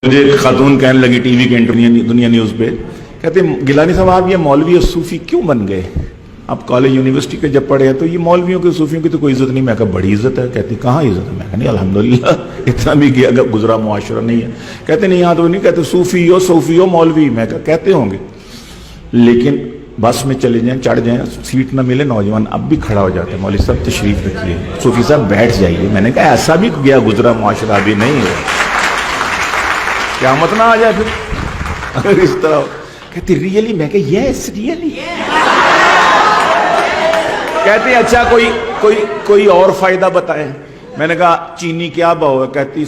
مجھے ایک خاتون کہنے لگی ٹی وی کے دنیا نیوز پہ، کہتے گیلانی صاحب آپ یہ مولوی اور صوفی کیوں بن گئے؟ آپ کالج یونیورسٹی کے جب پڑھے ہیں تو یہ مولویوں کے صوفیوں کی تو کوئی عزت نہیں۔ میں کہا بڑی عزت ہے۔ کہتی کہاں عزت ہے؟ میں کہا نہیں الحمدللہ اتنا بھی کیا گزرا معاشرہ نہیں ہے۔ کہتے نہیں یہاں تو نہیں کہتے صوفی ہو صوفی ہو مولوی۔ میں کہا کہتے ہوں گے، لیکن بس میں چلے جائیں چڑھ جائیں سیٹ نہ ملے، نوجوان اب بھی کھڑا ہو جاتے ہیں، مولوی صاحب تشریف رکھیے، صوفی صاحب بیٹھ جائیے۔ میں نے کہا ایسا بھی گیا گزرا معاشرہ ابھی نہیں ہے، قیامت نہ آ جائے پھر اگر اس طرح ہو۔ کہتی ریئلی؟ میں کہ یس ریئلی۔ کہتی اچھا کوئی اور فائدہ بتائیں۔ میں نے کہا چینی کیا بھاؤ ہے؟ کہتی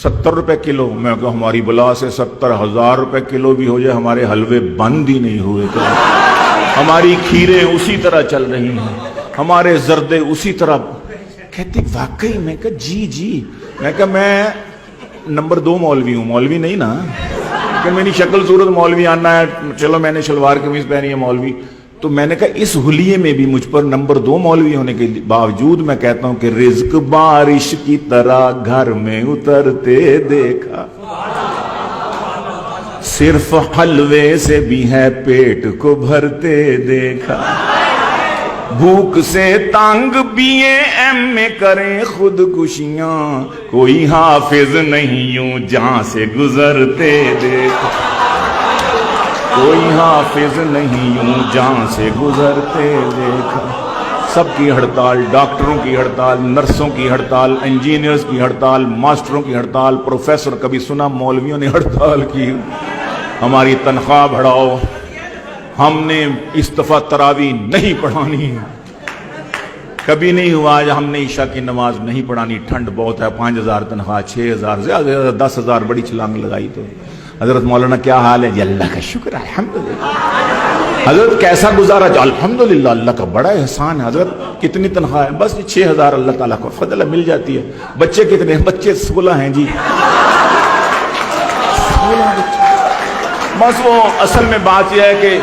70 روپے کلو۔ میں کہا ہماری بلا سے 70,000 روپے کلو بھی ہو جائے ہمارے حلوے بند ہی نہیں ہوئے، تو ہماری کھیریں اسی طرح چل رہی ہیں، ہمارے زردے اسی طرح۔ کہتی واقعی؟ میں کہا جی۔ میں کہا میں نمبر 2 مولوی ہوں، مولوی نہیں نا، کہ میری شکل صورت مولوی آنا ہے، چلو میں نے شلوار قمیض پہنی ہے مولوی۔ تو میں نے کہا اس حلیے میں بھی مجھ پر نمبر 2 مولوی ہونے کے باوجود میں کہتا ہوں کہ رزق بارش کی طرح گھر میں اترتے دیکھا، صرف حلوے سے بھی ہے پیٹ کو بھرتے دیکھا، بھوک سے تانگ BA میں کریں خودکشیاں، کوئی حافظ نہیں یوں جہاں سے گزرتے دیکھا، کوئی حافظ نہیں یوں جہاں سے گزرتے دیکھا۔ سب کی ہڑتال، ڈاکٹروں کی ہڑتال، نرسوں کی ہڑتال، انجینئرز کی ہڑتال، ماسٹروں کی ہڑتال، پروفیسر، کبھی سنا مولویوں نے ہڑتال کی ہماری تنخواہ بڑھاؤ، ہم نے اس دفعہ تراویح نہیں پڑھانی، کبھی نہیں ہوا آج ہم نے عشاء کی نماز نہیں پڑھانی، ٹھنڈ بہت ہے، 5,000 تنخواہ، 6,000 زیادہ سے زیادہ 10,000 بڑی چھلانگ لگائی۔ تو حضرت مولانا کیا حال ہے؟ جی اللہ کا شکر الحمدللہ۔ حضرت کیسا گزارا؟ جی الحمدللہ اللہ کا بڑا احسان ہے۔ حضرت کتنی تنخواہ ہے؟ بس 6,000 اللہ تعالیٰ کو فضل مل جاتی ہے۔ بچے کتنے ہیں؟ بچے 16 ہیں جی۔ بس وہ اصل میں بات یہ ہے کہ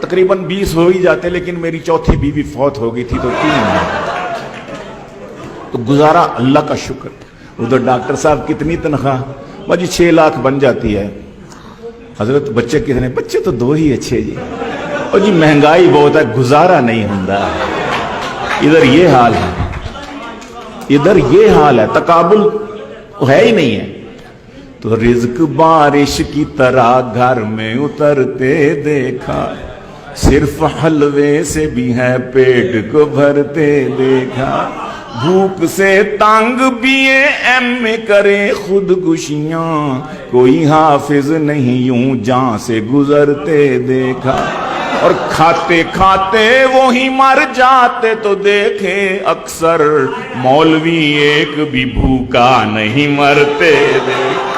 تقریباً 20 ہو ہی جاتے، لیکن میری چوتھی بیوی فوت ہو گئی تھی تو 3 ہیں، تو گزارا اللہ کا شکر۔ ادھر ڈاکٹر صاحب کتنی تنخواہ؟ بس 6 لاکھ بن جاتی ہے۔ حضرت بچے کتنے؟ بچے تو 2 ہی اچھے جی۔ اور جی مہنگائی بہت ہے، گزارا نہیں ہوتا، ادھر یہ حال ہے، ادھر یہ حال ہے، تقابل ہے ہی نہیں ہے۔ تو رزق بارش کی طرح گھر میں اترتے دیکھا، صرف حلوے سے بھی ہے پیٹ کو بھرتے دیکھا، بھوک سے تانگ BA میں کرے خودکشیاں، کوئی حافظ نہیں یوں جہاں سے گزرتے دیکھا، اور کھاتے کھاتے وہی مر جاتے تو دیکھے اکثر، مولوی ایک بھی بھوکا نہیں مرتے دیکھا،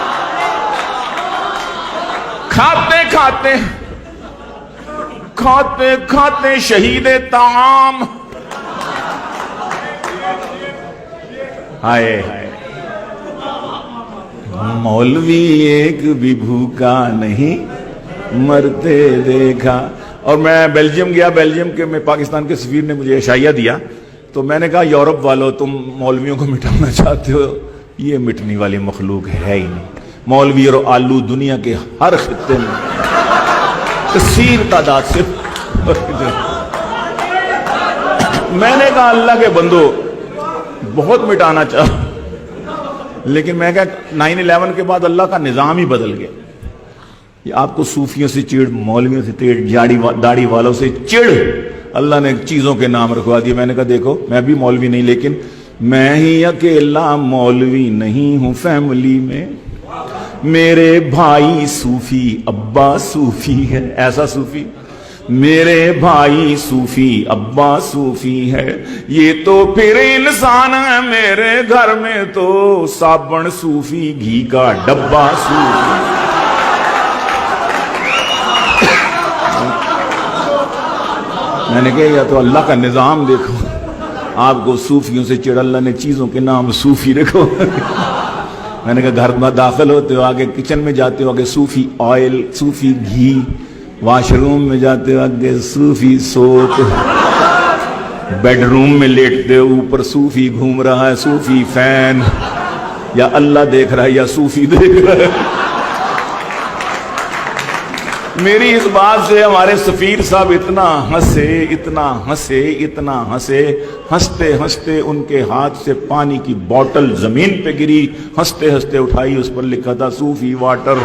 کھاتے کھاتے شہید طعام، ہائے ہائے، مولوی ایک بھی بھوکا نہیں مرتے دیکھا۔ اور میں بیلجیم گیا، بیلجیم کے میں پاکستان کے سفیر نے مجھے عشائیہ دیا، تو میں نے کہا یورپ والو تم مولویوں کو مٹانا چاہتے ہو، یہ مٹنے والی مخلوق ہے ہی نہیں۔ مولوی اور آلو دنیا کے ہر خطے میں کثیر تعداد سے۔ میں نے کہا اللہ کے بندو بہت مٹانا چاہا، لیکن میں کہا 9/11 کے بعد اللہ کا نظام ہی بدل گیا۔ یہ آپ کو صوفیوں سے چڑ، مولویوں سے چڑ، داڑھی والوں سے چڑ، اللہ نے چیزوں کے نام رکھوا دیے۔ میں نے کہا دیکھو میں بھی مولوی نہیں، لیکن میں ہی اکیلا مولوی نہیں ہوں فیملی میں، میرے بھائی صوفی، ابا صوفی ہے، ایسا صوفی، میرے بھائی صوفی، ابا صوفی ہے، یہ تو پھر انسان ہے، میرے گھر میں تو صابن صوفی، گھی کا ڈبہ صوفی۔ میں نے کہا یا تو اللہ کا نظام دیکھو، آپ کو صوفیوں سے چڑھ، اللہ نے چیزوں کے نام صوفی رکھو۔ میں نے کہا گھر میں داخل ہوتے ہو آگے کچن میں جاتے ہو آگے صوفی آئل، صوفی گھی، واش روم میں جاتے ہو آگے صوفی سوپ، بیڈ روم میں لیٹتے ہو اوپر صوفی گھوم رہا ہے، صوفی فین، یا اللہ دیکھ رہا ہے یا صوفی دیکھ رہا ہے. میری اس بات سے ہمارے سفیر صاحب اتنا ہنسے اتنا ہنسے اتنا ہنسے، ہنستے ہنستے ان کے ہاتھ سے پانی کی بوتل زمین پہ گری، ہنستے ہنستے اٹھائی، اس پر لکھا تھا صوفی واٹر.